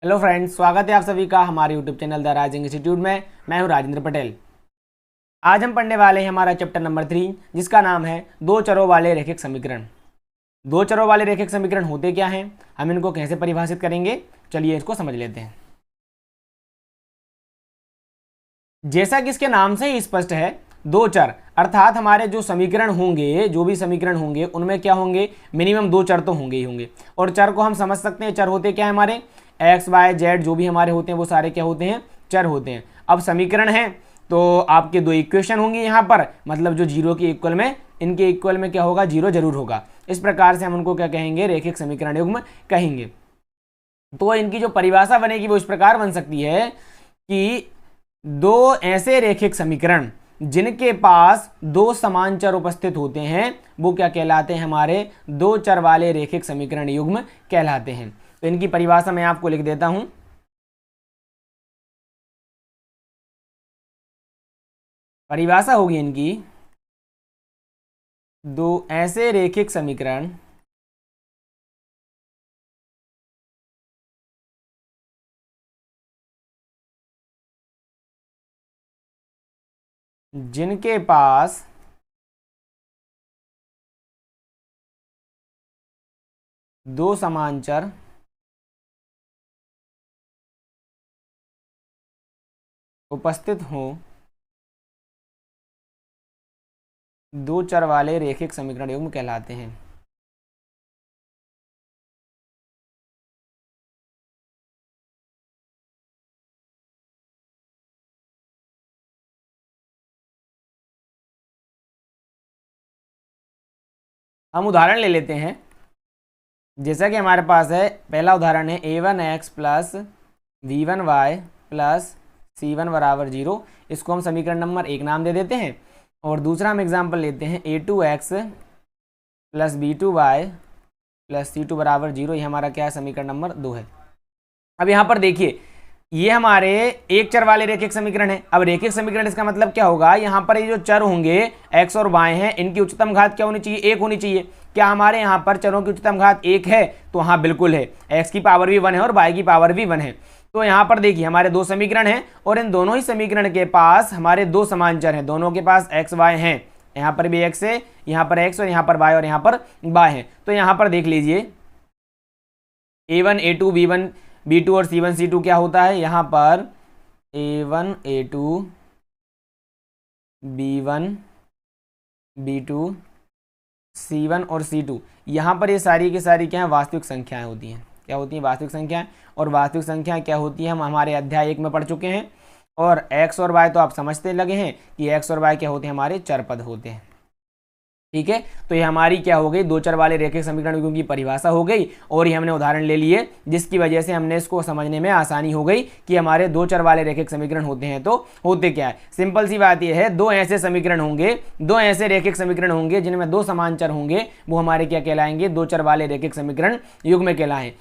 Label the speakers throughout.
Speaker 1: Hello friends, स्वागत है आप सभी का हमारे YouTube channel the rising institute में। मैं हूं राजेंद्र पटेल। आज हम पढ़ने वाले हैं हमारा चैप्टर नंबर 3, जिसका नाम है दो चरों वाले रैखिक समीकरण। दो चरों वाले रैखिक समीकरण होते क्या हैं, हम इनको कैसे परिभाषित करेंगे, चलिए इसको समझ लेते हैं। जैसा कि इसके नाम से ही स्पष्ट है, दो चर अर्थात हमारे जो समीकरण होंगे, जो भी समीकरण होंगे उनमें क्या होंगे, मिनिमम दो चर तो होंगे ही होंगे। और चर को हम समझ सकते हैं, चर होते क्या है हमारे, एक्स वाई जेड जो भी हमारे होते हैं वो सारे क्या होते हैं, चर होते हैं। अब समीकरण है तो आपके दो इक्वेशन होंगी यहाँ पर, मतलब जो जीरो के इक्वल में, इनके इक्वल में क्या होगा, जीरो जरूर होगा। इस प्रकार से हम उनको क्या कहेंगे, रैखिक समीकरण युग्म कहेंगे। तो इनकी जो परिभाषा बनेगी वो इस प्रकार बन सकती है कि दो ऐसे रैखिक समीकरण जिनके पास दो समान चर उपस्थित होते हैं वो क्या कहलाते हैं, हमारे दो चर वाले रैखिक समीकरण युग्म कहलाते हैं। तो इनकी परिभाषा मैं आपको लिख देता हूं। परिभाषा होगी इनकी, दो ऐसे रैखिक समीकरण जिनके पास दो समान चर उपस्थित हो, दो चर वाले रैखिक समीकरण युग्म कहलाते हैं। हम उदाहरण ले लेते हैं। जैसा कि हमारे पास है, पहला उदाहरण है a1x plus v1y plus c1 बराबर 0। इसको हम समीकरण नंबर 1 नाम दे देते हैं। और दूसरा हम एग्जाम्पल लेते हैं a2x plus b2y plus c2 बराबर 0। ये हमारा क्या है, समीकरण नंबर 2 है। अब यहाँ पर देखिए, ये हमारे एक चर वाले रैखिक समीकरण है। अब रैखिक समीकरण इसका मतलब क्या होगा, यहाँ पर ये जो चर होंगे x और y हैं, इनकी उच्चतम घात क्या होनी चाहिए, 1 होनी चाहिए। क्या हमारे यहाँ पर चरों की उच्चतम घात 1 है, तो हाँ बिल्कुल है। x की पावर भी 1 है और y की पावर भी 1 है। तो यहाँ पर देखिए हमारे दो समीकरण हैं और इन दोनों ही समीकरण के पास हमारे दो समान चर हैं, दोनों के पास x y हैं। यहाँ पर भी x है, यहाँ पर x और यहाँ पर y और यहाँ पर y है। तो यहाँ पर देख लीजिए a1 a2 b1 b2 और c1 c2 क्या होता है, यहाँ पर a1 a2 b1 b2 c1 और c2, यहाँ पर ये सारी की सारी क्या है, वास्तविक संख्याएं होती हैं। क्या होती हैं, वास्तविक संख्याएं। और वास्तविक संख्याएं क्या होती है, हम हमारे अध्याय 1 में पढ़ चुके हैं। और x और y तो आप समझते लगे हैं कि x और y क्या होते हैं, हमारे चर पद होते हैं। ठीक है, तो ये हमारी क्या हो गई, दो चर वाले रैखिक समीकरण की परिभाषा हो गई। और ये हमने उदाहरण ले लिए, जिसकी वजह से हमने इसको समझने में आसानी हो गई कि हमारे दो चर वाले रैखिक समीकरण होते हैं तो होते क्या है। सिंपल सी बात ये है, दो ऐसे समीकरण होंगे, दो ऐसे रैखिक समीकरण होंगे जिनमें दो समान चर होंगे, वो हमारे क्या कहलाएंगे, दो चर वाले रैखिक समीकरण युग्म कहलाएं।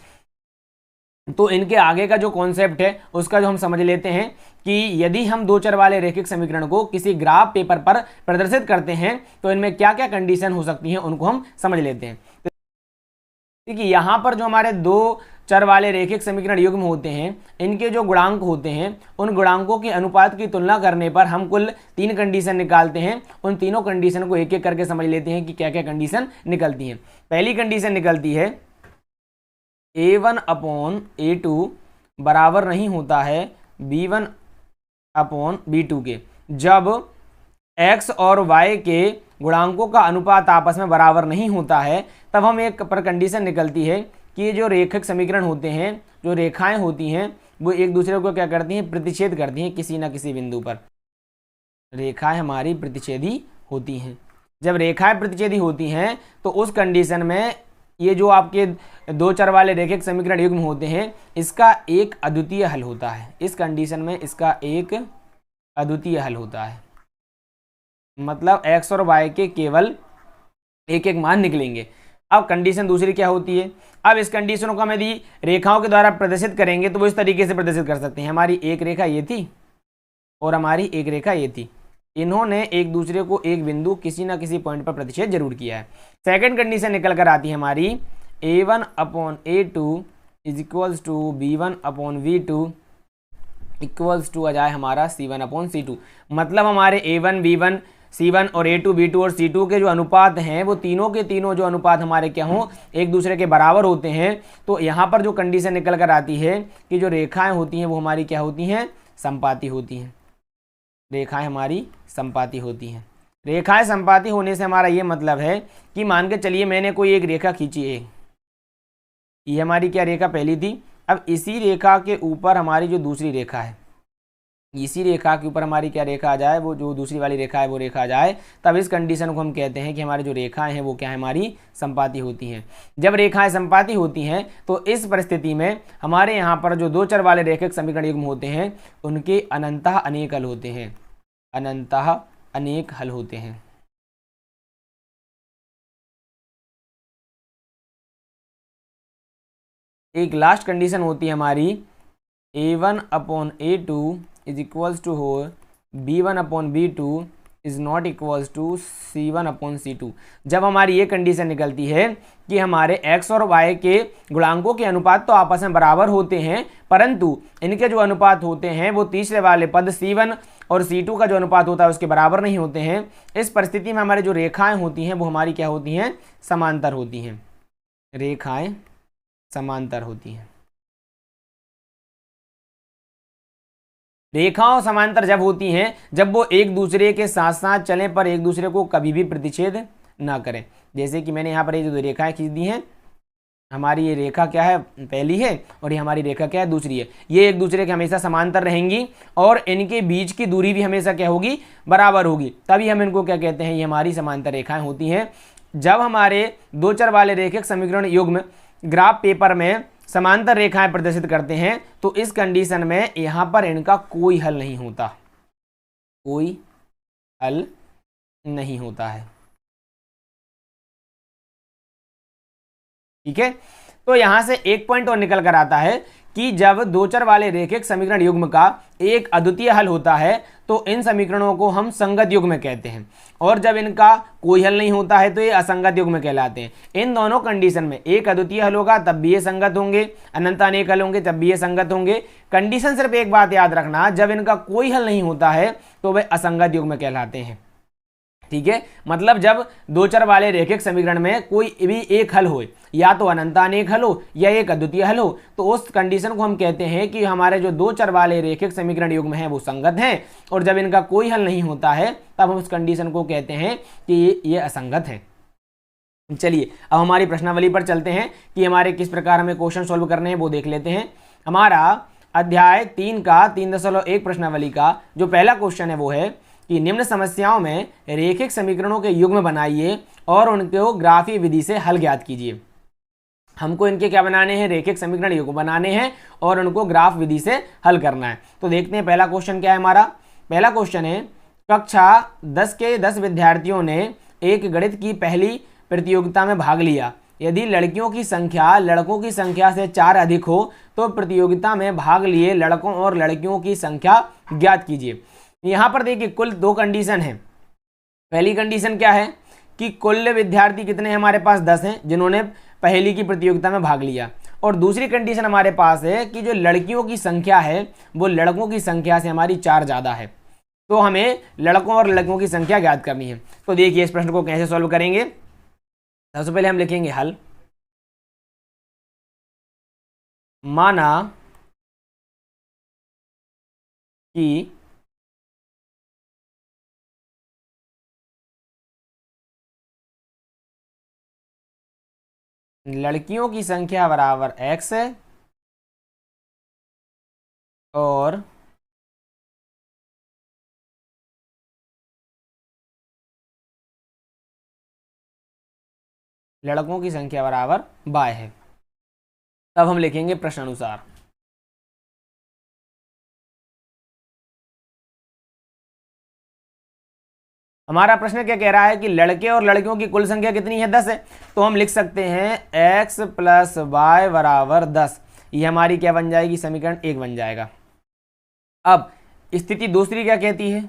Speaker 1: तो इनके आगे का जो कॉन्सेप्ट है उसका जो हम समझ लेते हैं कि यदि हम दो चर वाले रैखिक समीकरण को किसी ग्राफ पेपर पर प्रदर्शित करते हैं तो इनमें क्या क्या कंडीशन हो सकती हैं, उनको हम समझ लेते हैं। देखिए यहाँ पर जो हमारे दो चर वाले रैखिक समीकरण युग्म होते हैं, इनके जो गुणांक होते हैं, उन गुणांकों के अनुपात की तुलना करने पर हम कुल 3 कंडीशन निकालते हैं। उन तीनों कंडीशन को एक एक करके समझ लेते हैं कि क्या क्या कंडीशन निकलती हैं। पहली कंडीशन निकलती है a1 अपॉन a2 बराबर नहीं होता है b1 अपॉन b2 के, जब x और y के गुणांकों का अनुपात आपस में बराबर नहीं होता है, तब हम एक पर कंडीशन निकलती है कि ये जो रैखिक समीकरण होते हैं, जो रेखाएं होती हैं, वो एक दूसरे को क्या करती हैं, प्रतिच्छेद करती हैं किसी ना किसी बिंदु पर। रेखाएं हमारी प्रतिच्छेदी होती हैं। जब रेखाएं प्रतिच्छेदी होती हैं तो उस कंडीशन में ये जो आपके दो चर वाले रैखिक समीकरण युग्म होते हैं, इसका एक अद्वितीय हल होता है। इस कंडीशन में इसका एक अद्वितीय हल होता है, मतलब x और y के केवल एक एक मान निकलेंगे। अब कंडीशन दूसरी क्या होती है, अब इस कंडीशनों को हम यदि रेखाओं के द्वारा प्रदर्शित करेंगे तो वो इस तरीके से प्रदर्शित कर सकते हैं। हमारी एक रेखा ये थी और हमारी एक रेखा ये थी, इन्होंने एक दूसरे को एक बिंदु किसी ना किसी पॉइंट पर प्रतिच्छेद जरूर किया है। सेकंड कंडीशन निकल कर आती है हमारी a1 upon a2 is equals to V1/V2 equals to आ जाए हमारा C1/C2। मतलब हमारे A1 B1 C1 और A2 B2 और C2 के जो अनुपात हैं वो तीनों के तीनों जो अनुपात हमारे क्या हों, एक दूसरे के बराबर होते हैं। तो यहाँ पर जो कंडीशन निकल कर आती है कि जो रेखाएं होती हैं वो हमारी क्या होती हैं, संपाती होती हैं। रेखाएं हमारी संपाती होती हैं। रेखाएं संपाती होने से हमारा ये मतलब है कि मान के चलिए मैंने कोई एक रेखा खींची है, ये हमारी क्या रेखा पहली थी। अब इसी रेखा के ऊपर हमारी जो दूसरी रेखा है, इसी रेखा के ऊपर हमारी क्या रेखा आ जाए, वो जो दूसरी वाली रेखा है वो रेखा आ जाए, तब इस कंडीशन को हम कहते हैं कि हमारी जो रेखाएं हैं वो क्या है, हमारी संपाती होती हैं। जब रेखाएं संपाती होती हैं तो इस परिस्थिति में हमारे यहाँ पर जो दो चर वाले रेखिक समीकरण युग्म होते हैं उनके अनंतः अनेक हल होते हैं, अनंतः अनेक हल होते हैं। एक लास्ट कंडीशन होती है हमारी A1/A2 इज इक्वल्स टू हो B1/B2 is not equals to C1/C2। जब हमारी ये कंडीशन निकलती है कि हमारे x और y के गुणांकों के अनुपात तो आपस में बराबर होते हैं, परंतु इनके जो अनुपात होते हैं वो तीसरे वाले पद C1 और C2 का जो अनुपात होता है उसके बराबर नहीं होते हैं। इस परिस्थिति में हमारी जो रेखाएं होती हैं वो हमारी क्या होती हैं, समांतर होती हैं। रेखाएं समांतर होती हैं। रेखाओं समांतर जब होती हैं जब वो एक दूसरे के साथ साथ चलें पर एक दूसरे को कभी भी प्रतिच्छेद ना करें। जैसे कि मैंने यहाँ पर ये जो रेखाएं खींच दी हैं, हमारी ये रेखा क्या है, पहली है, और ये हमारी रेखा क्या है, दूसरी है। ये एक दूसरे के हमेशा समांतर रहेंगी और इनके बीच की दूरी भी हमेशा क्या होगी, बराबर होगी। तभी हम इनको क्या कहते हैं, ये हमारी समांतर रेखाएं होती हैं। जब हमारे दो चर वाले रेखिक समीकरण युग्म ग्राफ पेपर में समांतर रेखाएं प्रदर्शित करते हैं तो इस कंडीशन में यहां पर इनका कोई हल नहीं होता, कोई हल नहीं होता है। ठीक है, तो यहां से एक पॉइंट और निकल कर आता है कि जब दो चर वाले रेखिक समीकरण युग्म का एक अद्वितीय हल होता है तो इन समीकरणों को हम संगत युग्म कहते हैं, और जब इनका कोई हल नहीं होता है तो ये असंगत युग्म कहलाते हैं। इन दोनों कंडीशन में एक अद्वितीय हल होगा तब भी ये संगत होंगे, अनंत अनेक हल होंगे तब भी ये संगत होंगे। कंडीशन सिर्फ एक बात याद रखना, जब इनका कोई हल नहीं होता है तो वे असंगत युग्म कहलाते हैं। ठीक है, मतलब जब दो चर वाले रेखिक समीकरण में कोई भी एक हल हो, या तो अनंत अनेक हल हो या एक अद्वितीय हल हो, तो उस कंडीशन को हम कहते हैं कि हमारे जो दो चर वाले रेखिक समीकरण युग्म हैं वो संगत हैं, और जब इनका कोई हल नहीं होता है तब हम उस कंडीशन को कहते हैं कि ये असंगत हैं। चलिए अब हमारी प्रश्नावली पर चलते हैं कि हमारे किस प्रकार हमें क्वेश्चन सॉल्व करने हैं वो देख लेते हैं। हमारा अध्याय 3 का 3.1 प्रश्नावली का जो पहला क्वेश्चन है वो है कि निम्न समस्याओं में रेखिक समीकरणों के युग्म बनाइए और उनको ग्राफीय विधि से हल ज्ञात कीजिए। हमको इनके क्या बनाने हैं, रेखिक समीकरण युग्म बनाने हैं और उनको ग्राफ विधि से हल करना है। तो देखते हैं पहला क्वेश्चन क्या है हमारा। पहला क्वेश्चन है, कक्षा 10 के 10 विद्यार्थियों ने एक गणित की पहली प्रतियोगिता में भाग लिया। यदि लड़कियों की संख्या लड़कों की संख्या से 4 अधिक हो तो प्रतियोगिता में भाग लिए लड़कों और लड़कियों की संख्या ज्ञात कीजिए। यहाँ पर देखिए कुल दो कंडीशन है। पहली कंडीशन क्या है कि कुल विद्यार्थी कितने हैं, हमारे पास 10 हैं जिन्होंने पहली की प्रतियोगिता में भाग लिया, और दूसरी कंडीशन हमारे पास है कि जो लड़कियों की संख्या है वो लड़कों की संख्या से हमारी 4 ज़्यादा है। तो हमें लड़कों और लड़कियों की संख्या ज्ञात करनी है। तो देखिए इस प्रश्न को कैसे सॉल्व करेंगे। सबसे पहले हम लिखेंगे हल। माना कि लड़कियों की संख्या बराबर x है और लड़कों की संख्या बराबर y है। तब हम लिखेंगे प्रश्न अनुसार। हमारा प्रश्न क्या कह रहा है कि लड़के और लड़कियों की कुल संख्या कितनी है, 10 है। तो हम लिख सकते हैं x + y बराबर 10। ये हमारी क्या बन जाएगी, समीकरण 1 बन जाएगा। अब स्थिति दूसरी क्या कहती है,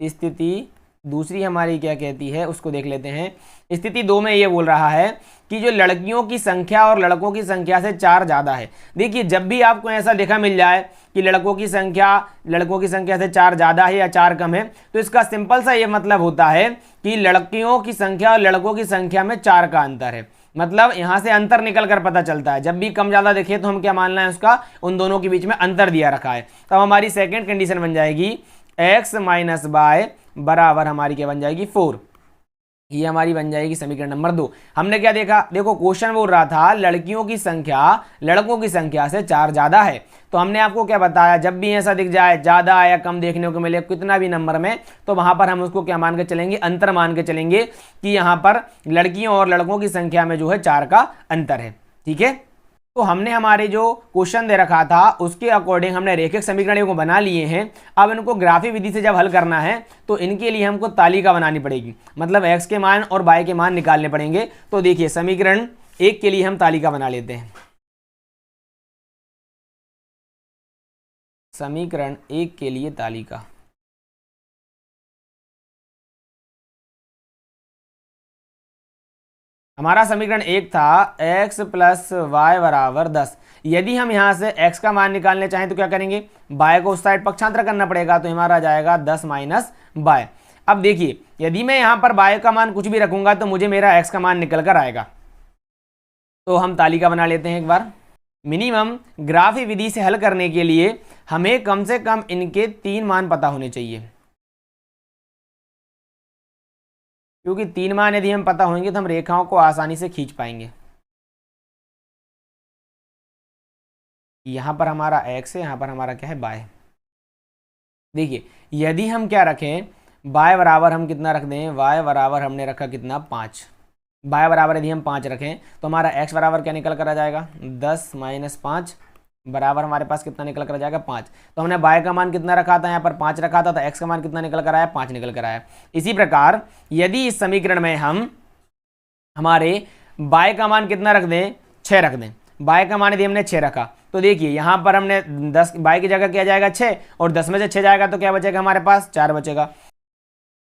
Speaker 1: स्थिति दूसरी हमारी क्या कहती है उसको देख लेते हैं। स्थिति 2 में ये बोल रहा है कि जो लड़कियों की संख्या और लड़कों की संख्या से 4 ज़्यादा है। देखिए जब भी आपको ऐसा देखा मिल जाए कि लड़कों की संख्या से 4 ज़्यादा है या 4 कम है, तो इसका सिंपल सा ये मतलब होता है कि लड़कियों की संख्या और लड़कों की संख्या में 4 का अंतर है। मतलब यहां से अंतर निकल कर पता चलता है, जब भी कम ज़्यादा देखे तो हम क्या मानना है उसका, उन दोनों के बीच में अंतर दिया रखा है। तब हमारी सेकेंड कंडीशन बन जाएगी x माइनस बाय बराबर हमारी क्या बन जाएगी 4। ये हमारी बन जाएगी समीकरण नंबर 2। हमने क्या देखा, देखो क्वेश्चन बोल रहा था लड़कियों की संख्या लड़कों की संख्या से 4 ज़्यादा है, तो हमने आपको क्या बताया, जब भी ऐसा दिख जाए ज़्यादा या कम देखने को मिले कितना भी नंबर में, तो वहां पर हम उसको क्या मान के चलेंगे, अंतर मान के चलेंगे कि यहाँ पर लड़कियों और लड़कों की संख्या में जो है 4 का अंतर है। ठीक है, तो हमने हमारे जो क्वेश्चन दे रखा था उसके अकॉर्डिंग हमने रेखिक समीकरणों को बना लिए हैं। अब इनको ग्राफी विधि से जब हल करना है तो इनके लिए हमको तालिका बनानी पड़ेगी, मतलब x के मान और y के मान निकालने पड़ेंगे। तो देखिए समीकरण 1 के लिए हम तालिका बना लेते हैं। समीकरण 1 के लिए तालिका, हमारा समीकरण 1 था x प्लस वाई बराबर 10। यदि हम यहाँ से x का मान निकालने चाहें तो क्या करेंगे, y को उस साइड पक्षांतर करना पड़ेगा, तो हमारा आ जाएगा 10 माइनस y। अब देखिए यदि मैं यहाँ पर y का मान कुछ भी रखूंगा तो मुझे मेरा x का मान निकल कर आएगा। तो हम तालिका बना लेते हैं एक बार। मिनिमम ग्राफी विधि से हल करने के लिए हमें कम से कम इनके 3 मान पता होने चाहिए, क्योंकि 3 मान यदि हम पता होंगे तो हम रेखाओं को आसानी से खींच पाएंगे। यहां पर हमारा x है, यहां पर हमारा क्या है y। देखिए यदि हम क्या रखें, y बराबर हम कितना रख दें, y बराबर हमने रखा कितना 5। y बराबर यदि हम 5 रखें तो हमारा x बराबर क्या निकल कर आ जाएगा 10 माइनस 5 बराबर हमारे पास कितना निकल कर आ जाएगा 5। तो हमने y का मान कितना रखा था, यहाँ पर 5 रखा था, तो x का मान कितना निकल कर आया 5 निकल कर आया। इसी प्रकार यदि इस समीकरण में हम हमारे y का मान कितना रख दें, 6 रख दें, y का मान यदि हमने 6 रखा तो देखिए यहाँ पर हमने 10 y की जगह क्या जाएगा 6, और 10 में से 6 जाएगा तो क्या बचेगा हमारे पास 4 बचेगा।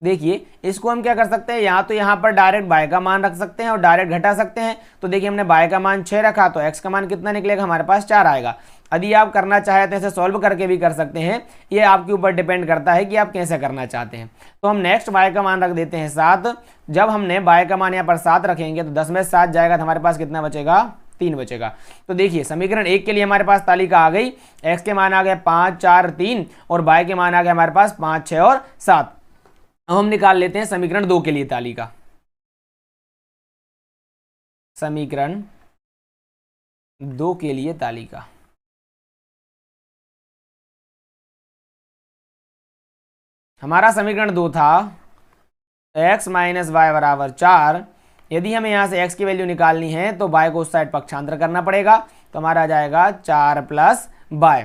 Speaker 1: देखिए इसको हम क्या कर सकते हैं, या तो यहाँ पर डायरेक्ट y का मान रख सकते हैं और डायरेक्ट घटा सकते हैं। तो देखिए हमने y का मान 6 रखा तो x का मान कितना निकलेगा, हमारे पास 4 आएगा। यदि आप करना चाहें तो इसे सॉल्व करके भी कर सकते हैं, ये आपके ऊपर डिपेंड करता है कि आप कैसे करना चाहते हैं। तो हम नेक्स्ट y का मान रख देते हैं 7। जब हमने y का मान यहाँ पर 7 रखेंगे तो 10 में 7 जाएगा तो हमारे पास कितना बचेगा, 3 बचेगा। तो देखिए समीकरण 1 के लिए हमारे पास तालिका आ गई, x के मान आ गए 5 4 3 और y के मान आ गए हमारे पास 5 6 और 7। अब हम निकाल लेते हैं समीकरण 2 के लिए तालिका। समीकरण 2 के लिए तालिका, हमारा समीकरण 2 था x माइनस वाई बराबर 4। यदि हमें यहाँ से x की वैल्यू निकालनी है तो y को उस साइड पक्षांतर करना पड़ेगा, तो हमारा आ जाएगा 4 प्लस y।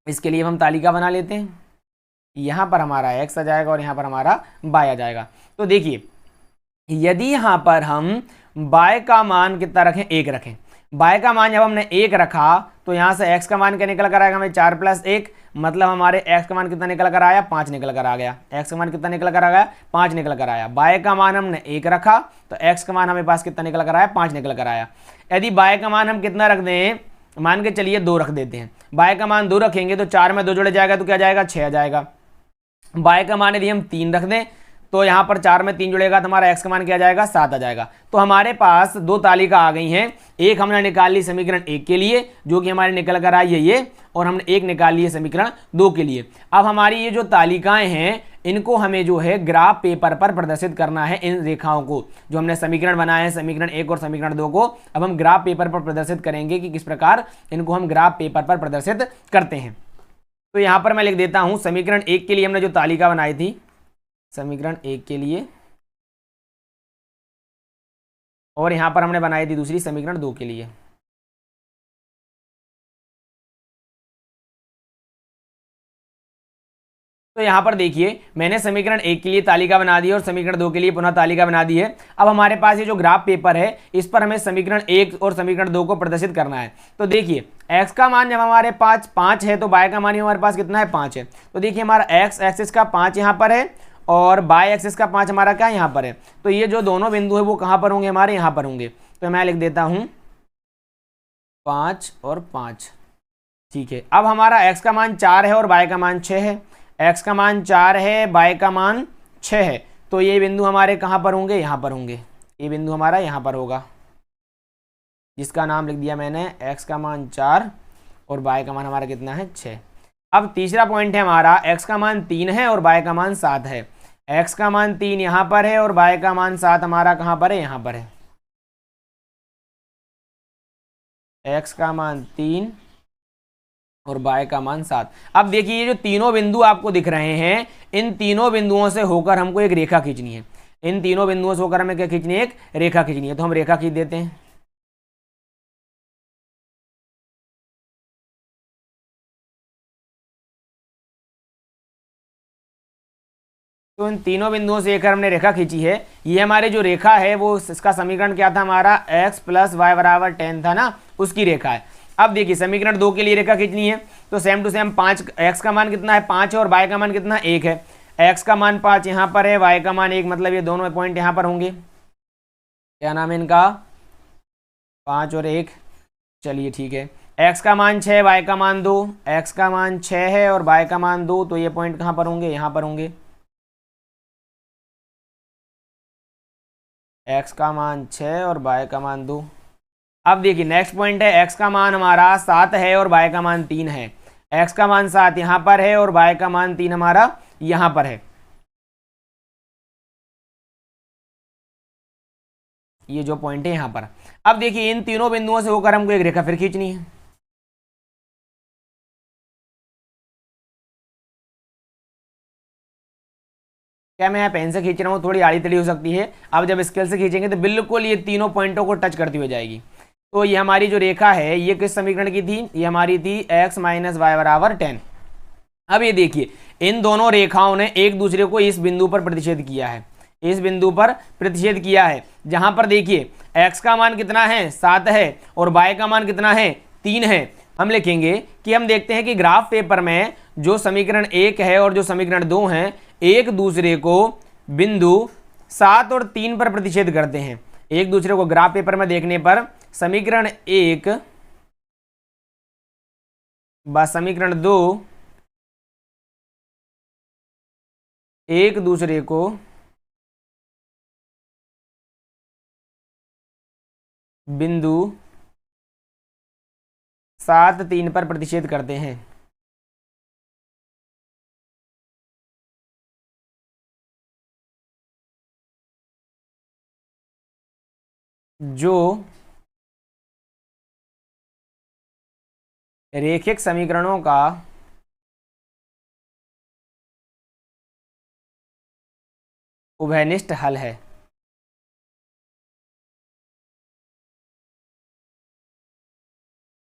Speaker 1: इसके लिए हम तालिका बना लेते हैं। यहाँ पर हमारा x आ जाएगा और यहाँ पर हमारा y आ जाएगा। तो देखिए यदि यहाँ पर हम y का मान कितना रखें, 1 रखें, y का मान जब हमने 1 रखा तो यहाँ से x का मान क्या निकल कर आएगा हमें 4 प्लस 1, मतलब हमारे x का मान कितना निकल कर आया 5 निकल कर आ गया। x का मान कितना निकल कर आ गया 5 निकल कर आया। y का मान हमने 1 रखा तो x का मान हमें पास कितना निकल कर आया 5 निकल कर आया। यदि y का मान हम कितना रख दें, मान के चलिए 2 रख देते हैं, y का मान 2 रखेंगे तो 4 में 2 जोड़े जाएगा तो क्या जाएगा 6 आ जाएगा। y का मान यदि हम 3 रख दें तो यहाँ पर 4 में 3 जुड़ेगा तो हमारा x का मान क्या आ जाएगा 7 आ जाएगा। तो हमारे पास 2 तालिका आ गई हैं। एक हमने निकाल ली समीकरण 1 के लिए जो कि हमारे निकल कर आई है ये, और हमने एक निकाल ली है समीकरण 2 के लिए। अब हमारी ये जो तालिकाएं हैं इनको हमें जो है ग्राफ पेपर पर प्रदर्शित करना है। इन रेखाओं को जो हमने समीकरण बनाए हैं समीकरण 1 और समीकरण 2 को अब हम ग्राफ पेपर पर प्रदर्शित करेंगे कि किस प्रकार इनको हम ग्राफ पेपर पर प्रदर्शित करते हैं। तो यहाँ पर मैं लिख देता हूँ समीकरण 1 के लिए हमने जो तालिका बनाई थी, समीकरण 1 के लिए, और यहां पर हमने बनाई थी दूसरी समीकरण 2 के लिए। तो यहां पर देखिए मैंने समीकरण 1 के लिए तालिका बना दी और समीकरण 2 के लिए पुनः तालिका बना दी है। अब हमारे पास ये जो ग्राफ पेपर है इस पर हमें समीकरण 1 और समीकरण 2 को प्रदर्शित करना है। तो देखिए x का मान जब हमारे पास 5 है तो y का मान हमारे पास कितना है 5 है। तो देखिए हमारा x एक्सिस का 5 यहाँ पर है और बाय एक्सिस का 5 हमारा क्या यहाँ पर है। तो ये जो दोनों बिंदु है वो कहाँ पर होंगे, हमारे यहाँ पर होंगे। तो मैं लिख देता हूँ 5 और 5। ठीक है, अब हमारा x का मान 4 है और y का मान 6 है। x का मान 4 है, y का मान 6 है, तो ये बिंदु हमारे कहाँ पर होंगे, यहाँ पर होंगे। ये बिंदु हमारा यहाँ पर होगा, जिसका नाम लिख दिया मैंने x का मान 4 और y का मान हमारा कितना है, 6। अब तीसरा पॉइंट है हमारा, x का मान 3 है और y का मान 7 है। x का मान 3 यहाँ पर है और y का मान 7 हमारा कहाँ पर है, यहाँ पर है। x का मान 3 और y का मान 7। अब देखिए ये जो तीनों बिंदु आपको दिख रहे हैं, इन तीनों बिंदुओं से होकर हमको एक रेखा खींचनी है। इन तीनों बिंदुओं से होकर हमें क्या खींचनी है, एक रेखा खींचनी है। तो हम रेखा खींच देते हैं। तो इन तीनों बिंदुओं से लेकर हमने रेखा खींची है। ये हमारे जो रेखा है वो, इसका समीकरण क्या था हमारा, x प्लस वाई बराबर 10 था ना, उसकी रेखा है। अब देखिए समीकरण 2 के लिए रेखा खींचनी है, तो सेम टू सेम 5, x का मान कितना है 5 है और y का मान कितना 1 है। x का मान 5 यहाँ पर है, y का मान 1, मतलब ये दोनों पॉइंट यहाँ पर होंगे। क्या नाम है इनका, 5 और 1। चलिए ठीक है, x का मान 6, y का मान 2। x का मान 6 है और y का मान 2, तो ये पॉइंट कहाँ पर होंगे, यहाँ पर होंगे। x का मान 6 और y का मान 2। अब देखिए नेक्स्ट पॉइंट है, x का मान हमारा 7 है और y का मान 3 है। x का मान 7 यहाँ पर है और y का मान 3 हमारा यहाँ पर है। ये जो पॉइंट है यहाँ पर। अब देखिए इन तीनों बिंदुओं से होकर हमको एक रेखा फिर खींचनी है। क्या मैं यहाँ पेन से खींच रहा हूँ, थोड़ी आड़ी टेढ़ी हो सकती है। अब जब स्केल से खींचेंगे तो बिल्कुल ये तीनों पॉइंटों को टच करती हुई जाएगी। तो ये हमारी जो रेखा है ये किस समीकरण की थी, ये हमारी थी x माइनस वाई बराबर 10। अब ये देखिए इन दोनों रेखाओं ने एक दूसरे को इस बिंदु पर प्रतिच्छेद किया है, इस बिंदु पर प्रतिच्छेद किया है, जहां पर देखिए x का मान कितना है 7 है और y का मान कितना है 3 है। हम लिखेंगे कि हम देखते हैं कि ग्राफ पेपर में जो समीकरण 1 है और जो समीकरण 2 है एक दूसरे को बिंदु 7 और 3 पर प्रतिच्छेद करते हैं। एक दूसरे को ग्राफ पेपर में देखने पर समीकरण 1 व समीकरण 2 एक दूसरे को बिंदु 7, 3 पर प्रतिच्छेद करते हैं। जो रेखिक समीकरणों का उभयनिष्ठ हल है।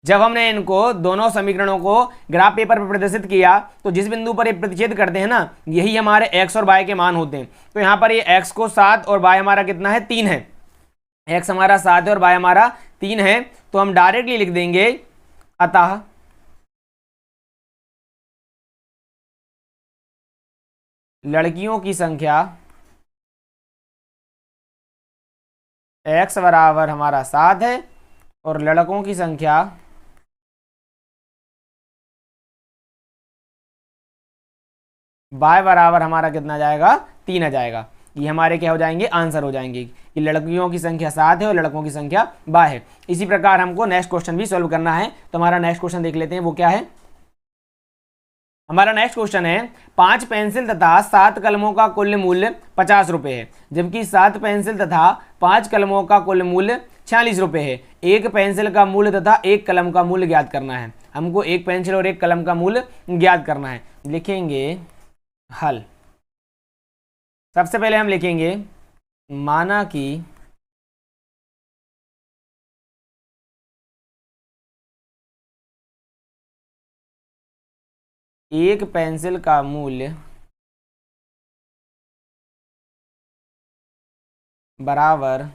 Speaker 1: जब हमने इनको दोनों समीकरणों को ग्राफ पेपर पर प्रदर्शित किया तो जिस बिंदु पर ये प्रतिच्छेद करते हैं ना, यही हमारे x और y के मान होते हैं। तो यहाँ पर ये x को 7 और y हमारा कितना है 3 है, x हमारा 7 है और y हमारा 3 है। तो हम डायरेक्टली लिख देंगे अतः लड़कियों की संख्या x बराबर हमारा 7 है और लड़कों की संख्या y बराबर हमारा कितना जाएगा 3 आ जाएगा। ये हमारे क्या हो जाएंगे, आंसर हो जाएंगे कि लड़कियों की संख्या 7 है और लड़कों की संख्या y है। इसी प्रकार हमको नेक्स्ट क्वेश्चन भी सॉल्व करना है। तो हमारा नेक्स्ट क्वेश्चन देख लेते हैं, वो क्या है। हमारा नेक्स्ट क्वेश्चन है 5 पेंसिल तथा 7 कलमों का कुल मूल्य 50 रुपए है, जबकि 7 पेंसिल तथा 5 कलमों का कुल मूल्य 46 रुपए है। एक पेंसिल का मूल्य तथा एक कलम का मूल्य ज्ञात करना है। हमको एक पेंसिल और एक कलम का मूल्य ज्ञात करना है। लिखेंगे हल। सबसे पहले हम लिखेंगे माना कि एक पेंसिल का मूल्य बराबर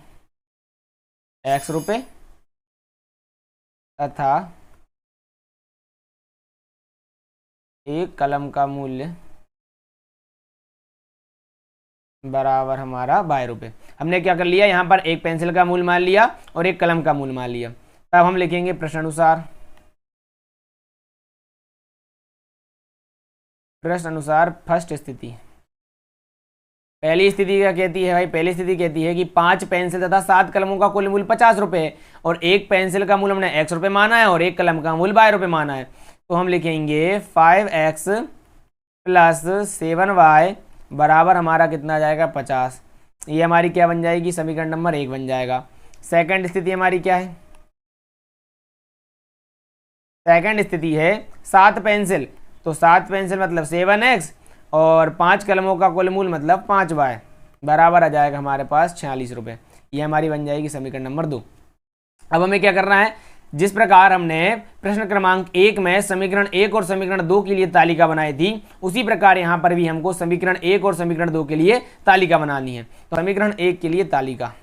Speaker 1: x रुपए तथा एक कलम का मूल्य बराबर हमारा 22 रुपये। हमने क्या कर लिया, यहाँ पर एक पेंसिल का मूल मान लिया और एक कलम का मूल मान लिया। तब हम लिखेंगे प्रश्न अनुसार फर्स्ट स्थिति। पहली स्थिति क्या कहती है भाई, पहली स्थिति कहती है कि 5 पेंसिल तथा 7 कलमों का कुल मूल 50 रुपये है और एक पेंसिल का मूल हमने x रुपये माना है और एक कलम का मूल 22 रुपये माना है। तो हम लिखेंगे 5x प्लस 7y बराबर हमारा कितना आ जाएगा 50। ये हमारी क्या बन जाएगी, समीकरण नंबर 1 बन जाएगा। सेकंड स्थिति हमारी क्या है, सेकंड स्थिति है 7 पेंसिल, तो 7 पेंसिल मतलब 7x और 5 कलमों का कुल मूल मतलब 5y बराबर आ जाएगा हमारे पास 46 रुपये। ये हमारी बन जाएगी समीकरण नंबर 2। अब हमें क्या करना है, जिस प्रकार हमने प्रश्न क्रमांक 1 में समीकरण 1 और समीकरण 2 के लिए तालिका बनाई थी, उसी प्रकार यहाँ पर भी हमको समीकरण 1 और समीकरण 2 के लिए तालिका बनानी है। तो समीकरण 1 के लिए तालिका,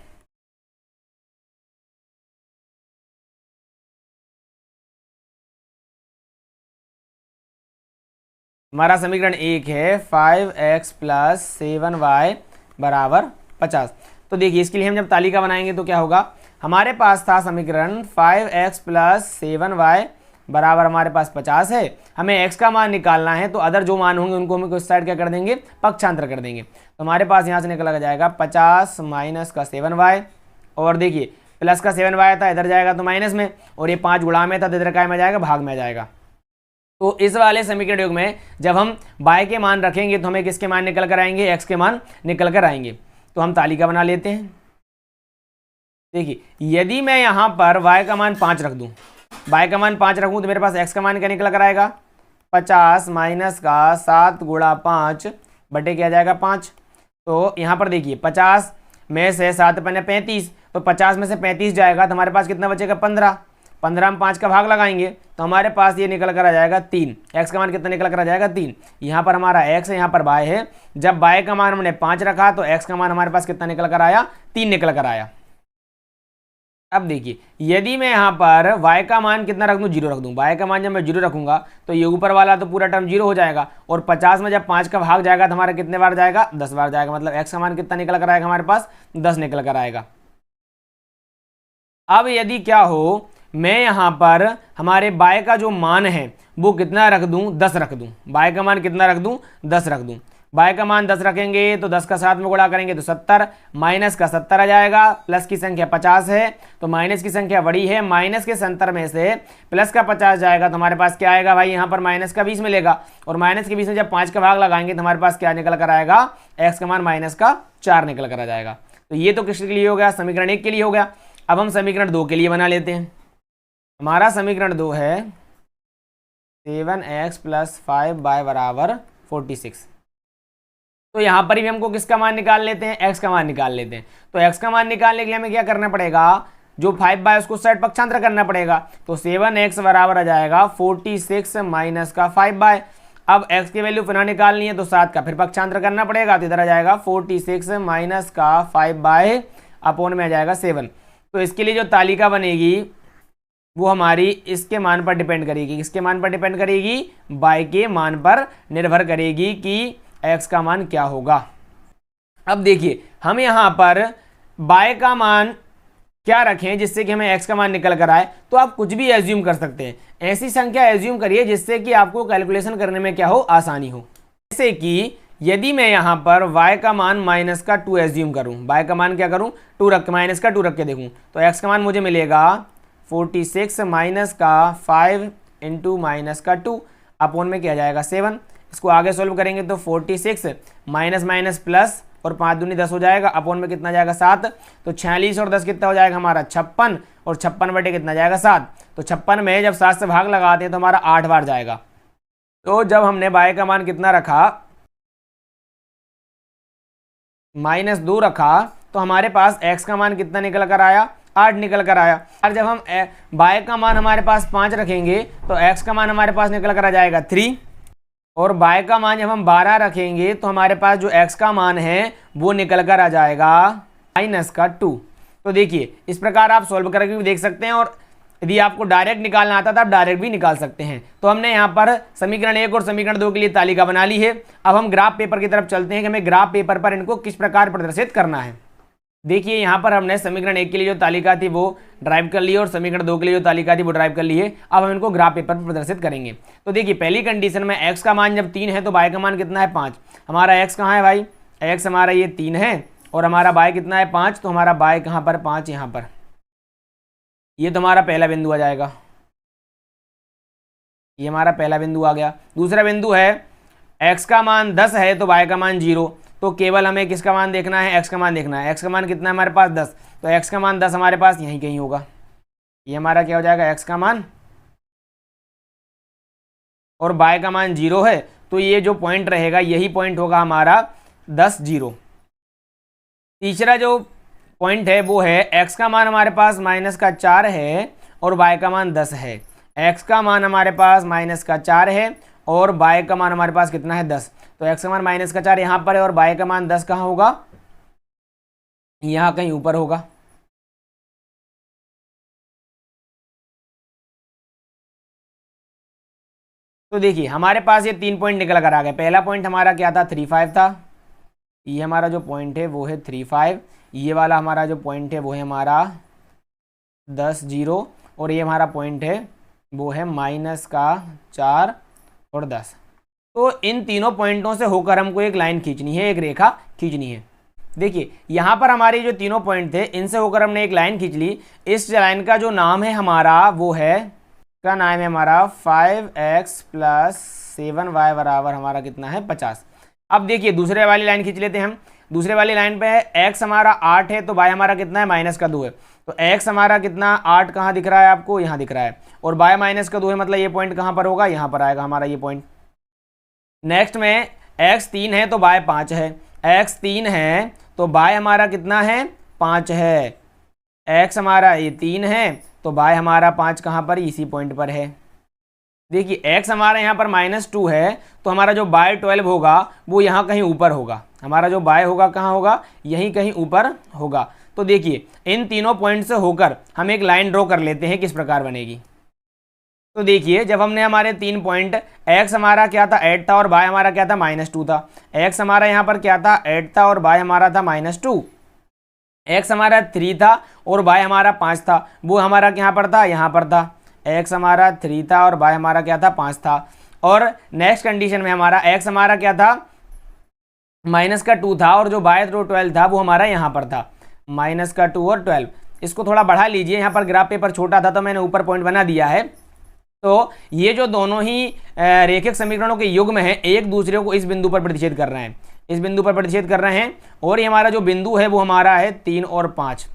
Speaker 1: हमारा समीकरण 1 है 5x प्लस 7y बराबर 50। तो देखिए इसके लिए हम जब तालिका बनाएंगे तो क्या होगा, हमारे पास था समीकरण 5x प्लस 7y बराबर हमारे पास 50 है। हमें x का मान निकालना है, तो अदर जो मान होंगे उनको हम इस साइड क्या कर देंगे, पक्षांतर कर देंगे। तो हमारे पास यहाँ से निकला जाएगा 50 माइनस का 7y, और देखिए प्लस का 7y था, इधर जाएगा तो माइनस में, और ये 5 गुणा में था तो इधर काय में जाएगा, भाग में जाएगा। तो इस वाले समीकरण युग में जब हम y के मान रखेंगे तो हमें किसके मान निकल कर आएंगे, x के मान निकल कर आएंगे। तो हम तालिका बना लेते हैं। देखिए यदि मैं यहाँ पर y का मान 5 रख दूँ, y का मान 5 रखूँ तो मेरे पास x का मान क्या निकल कर आएगा, 50 माइनस का 7 गुणा 5 बटे क्या जाएगा 5। तो यहाँ पर देखिए 50 में से 7 पन्ने 35, तो 50 में से 35 जाएगा तो हमारे पास कितना बचेगा 15। 15 में 5 का भाग लगाएंगे तो हमारे पास ये निकल कर आ जाएगा 3। x का मान कितना निकल कर आ जाएगा 3। यहाँ पर हमारा x है, यहाँ पर y है। जब y का मान हमने 5 रखा तो x का मान हमारे पास कितना निकल कर आया, 3 निकल कर आया। अब देखिए यदि मैं यहाँ पर y का मान कितना रख दूँ, 0 रख दूँ। y का मान जब मैं 0 रखूंगा तो ये ऊपर वाला तो पूरा टर्म 0 हो जाएगा, और 50 में जब 5 का भाग जाएगा तो हमारा कितने बार जाएगा, 10 बार जाएगा। मतलब x का मान कितना निकल कर आएगा, हमारे पास 10 निकल कर आएगा। अब यदि क्या हो, मैं यहाँ पर हमारे y का जो मान है वो कितना रख दूं, 10 रख दूं। y का मान कितना रख दूं, 10 रख दूं। y का मान 10 रखेंगे तो 10 का 7 में गुणा करेंगे तो 70, माइनस का 70 आ जाएगा, प्लस की संख्या 50 है तो माइनस की संख्या बड़ी है, माइनस के 70 में से प्लस का 50 जाएगा तो हमारे पास क्या आएगा भाई, यहाँ पर माइनस का 20 मिलेगा, और माइनस के 20 में जब 5 का भाग लगाएंगे तो हमारे पास क्या निकल कर आएगा, x का मान माइनस का 4 निकल कर आ जाएगा। तो ये तो किसके लिए हो गया, समीकरण 1 के लिए हो गया। अब हम समीकरण 2 के लिए बना लेते हैं। हमारा समीकरण 2 है 7x प्लस 5y बराबर 46। तो यहाँ पर भी हमको किसका मान निकाल लेते हैं, x का मान निकाल लेते हैं। तो x का मान निकालने के लिए हमें क्या करना पड़ेगा, जो 5y उसको साइड पक्षांतर करना पड़ेगा। तो 7x बराबर आ जाएगा 46 माइनस का 5y। अब x की वैल्यू पुनः निकालनी है तो 7 का फिर पक्षांतर करना पड़ेगा, तो इधर आ जाएगा 46 माइनस का 5y अपॉन में आ जाएगा 7। तो इसके लिए जो तालिका बनेगी वो हमारी इसके मान पर डिपेंड करेगी। किसके मान पर डिपेंड करेगी, y के मान पर निर्भर करेगी कि x का मान क्या होगा। अब देखिए हम यहाँ पर y का मान क्या रखें जिससे कि हमें x का मान निकल कर आए, तो आप कुछ भी एज्यूम कर सकते हैं। ऐसी संख्या एज्यूम करिए जिससे कि आपको कैलकुलेशन करने में क्या हो, आसानी हो। जैसे कि यदि मैं यहाँ पर y का मान माइनस का 2 एज्यूम करूँ, y का मान क्या करूँ, 2 रख माइनस का 2 रख के देखूँ, तो x का मान मुझे मिलेगा 46 माइनस का 5 इंटू माइनस का 2 अपॉन में क्या जाएगा 7। इसको आगे सोल्व करेंगे तो 46 माइनस माइनस प्लस और 5 दूनी 10 हो जाएगा, अपॉन में कितना जाएगा 7। तो 46 और 10 कितना हो जाएगा हमारा 56, और 56 बटे कितना जाएगा 7। तो 56 में जब 7 से भाग लगाते हैं तो हमारा 8 बार जाएगा। तो जब हमने y का मान कितना रखा, -2 रखा, तो हमारे पास x का मान कितना निकल कर आया, 8 निकल कर आया। और जब हम y का मान हमारे पास 5 रखेंगे तो x का मान हमारे पास निकल कर आ जाएगा 3, और y का मान जब हम 12 रखेंगे तो हमारे पास जो x का मान है वो निकल कर आ जाएगा -2। तो देखिए इस प्रकार आप सॉल्व करके भी देख सकते हैं, और यदि आपको डायरेक्ट निकालना आता तो आप डायरेक्ट भी निकाल सकते हैं। तो हमने यहाँ पर समीकरण 1 और समीकरण 2 के लिए तालिका बना ली है। अब हम ग्राफ पेपर की तरफ चलते हैं कि हमें ग्राफ पेपर पर इनको किस प्रकार प्रदर्शित करना है। देखिए यहाँ पर हमने समीकरण 1 के लिए जो तालिका थी वो ड्राइव कर ली है और समीकरण 2 के लिए जो तालिका थी वो ड्राइव कर ली है। अब हम इनको ग्राफ पेपर पर प्रदर्शित करेंगे। तो देखिए पहली कंडीशन में x का मान जब 3 है तो y का मान कितना है 5। हमारा x कहाँ है भाई, x हमारा ये 3 है और हमारा y कितना है 5, तो हमारा y कहाँ पर 5 यहाँ पर। ये तो हमारा पहला बिंदु आ जाएगा, ये हमारा पहला बिंदु आ गया। दूसरा बिंदु है x का मान 10 है तो y का मान 0, तो केवल हमें किसका मान देखना है, x का मान देखना है। x का मान कितना है हमारे पास 10, तो x का मान 10 हमारे पास यहीं कहीं होगा। ये हमारा क्या हो जाएगा x का मान, और y का मान 0 है तो ये जो पॉइंट रहेगा यही पॉइंट होगा हमारा 10 0। तीसरा जो पॉइंट है वो है x का मान हमारे पास -4 है और y का मान 10 है। x का मान हमारे पास -4 है और y का मान हमारे पास कितना है 10, तो x का मान -4 यहाँ पर है और y का मान 10 कहाँ होगा, यहाँ कहीं ऊपर होगा। तो देखिए हमारे पास ये 3 पॉइंट निकल कर आ गए। पहला पॉइंट हमारा क्या था 3 5 था, ये हमारा जो पॉइंट है वो है 3 5। ये वाला हमारा जो पॉइंट है वो है हमारा 10 0 और ये हमारा पॉइंट है वो है -4 और 10। तो इन तीनों पॉइंटों से होकर हमको एक लाइन खींचनी है, एक रेखा खींचनी है। देखिए यहाँ पर हमारे जो तीनों पॉइंट थे इनसे होकर हमने एक लाइन खींच ली। इस लाइन का जो नाम है हमारा वो है, का नाम है हमारा 5x + 7y बराबर हमारा कितना है 50। अब देखिए दूसरे वाली लाइन खींच लेते हैं हम। दूसरे वाली लाइन पे है x हमारा 8 है तो y हमारा कितना है -2 है, तो x हमारा कितना 8 कहाँ दिख रहा है आपको, यहाँ दिख रहा है, और y -2 है मतलब ये पॉइंट कहाँ पर होगा, यहाँ पर आएगा हमारा ये पॉइंट। नेक्स्ट में x 3 है तो y 5 है, x 3 है तो y हमारा कितना है 5 है, x हमारा ये 3 है तो y हमारा 5 कहाँ पर, इसी पॉइंट पर है। देखिए x हमारा यहाँ पर -2 है तो हमारा जो y 12 होगा वो यहाँ कहीं ऊपर होगा, हमारा जो y होगा कहाँ होगा, यहीं कहीं ऊपर होगा। तो देखिए इन तीनों पॉइंट से होकर हम एक लाइन ड्रॉ कर लेते हैं, किस प्रकार बनेगी। तो देखिए जब हमने हमारे 3 पॉइंट x हमारा क्या था 8 था और y हमारा क्या था -2 था, x हमारा यहाँ पर क्या था 8 था और y हमारा था -2, x हमारा 3 था और y हमारा 5 था, वो हमारा यहाँ पर था, यहाँ पर था। x हमारा 3 था और y हमारा क्या था 5 था। और नेक्स्ट कंडीशन में हमारा x हमारा क्या था -2 था और जो y 12 था वो हमारा यहाँ पर था, -2 और 12। इसको थोड़ा बढ़ा लीजिए, यहाँ पर ग्राफ पेपर छोटा था तो मैंने ऊपर पॉइंट बना दिया है। तो ये जो दोनों ही रेखिक समीकरणों के युग्म हैं एक दूसरे को इस बिंदु पर प्रतिच्छेद कर रहे हैं, इस बिंदु पर प्रतिच्छेद कर रहे हैं। और ये हमारा जो बिंदु है वो हमारा है 3 और 5,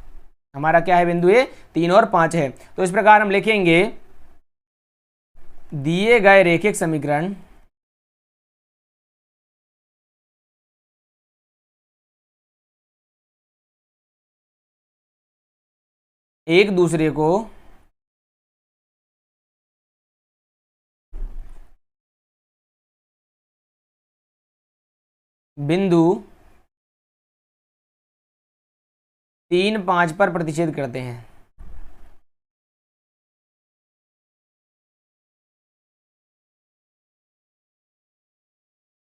Speaker 1: हमारा क्या है बिंदु ये 3 और 5 है। तो इस प्रकार हम लिखेंगे दिए गए रेखिक समीकरण एक दूसरे को बिंदु 3 5 पर प्रतिच्छेद करते हैं।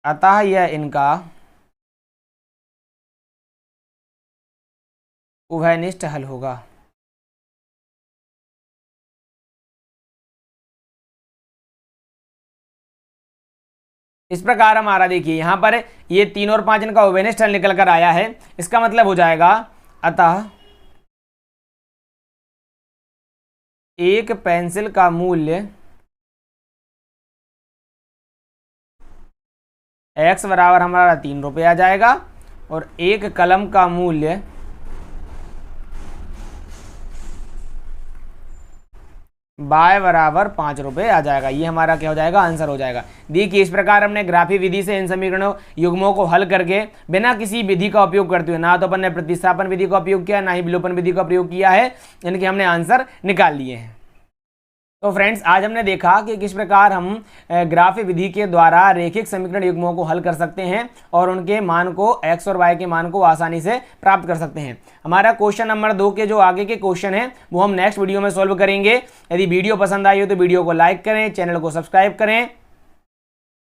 Speaker 1: अतः यह इनका उभयनिष्ठ हल होगा। इस प्रकार हमारा देखिए यहाँ पर ये 3 और 5 इनका उभयनिष्ठ हल निकल कर आया है। इसका मतलब हो जाएगा अतः एक पेंसिल का मूल्य x बराबर हमारा 3 रुपये आ जाएगा और एक कलम का मूल्य y बराबर 5 रुपये आ जाएगा। ये हमारा क्या हो जाएगा, आंसर हो जाएगा। देखिए इस प्रकार हमने ग्राफी विधि से इन समीकरणों युग्मों को हल करके बिना किसी विधि का उपयोग करते हुए, ना तो अपन ने प्रतिस्थापन विधि का उपयोग किया ना ही विलोपन विधि का प्रयोग किया है, इनके हमने आंसर निकाल लिए हैं। तो फ्रेंड्स आज हमने देखा कि किस प्रकार हम ग्राफी विधि के द्वारा रेखिक समीकरण युग्मों को हल कर सकते हैं और उनके मान को x और y के मान को आसानी से प्राप्त कर सकते हैं। हमारा क्वेश्चन नंबर 2 के जो आगे के क्वेश्चन हैं वो हम नेक्स्ट वीडियो में सॉल्व करेंगे। यदि वीडियो पसंद आई हो तो वीडियो को लाइक करें, चैनल को सब्सक्राइब करें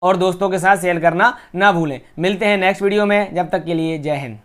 Speaker 1: और दोस्तों के साथ शेयर करना ना भूलें। मिलते हैं नेक्स्ट वीडियो में, जब तक के लिए जय हिंद।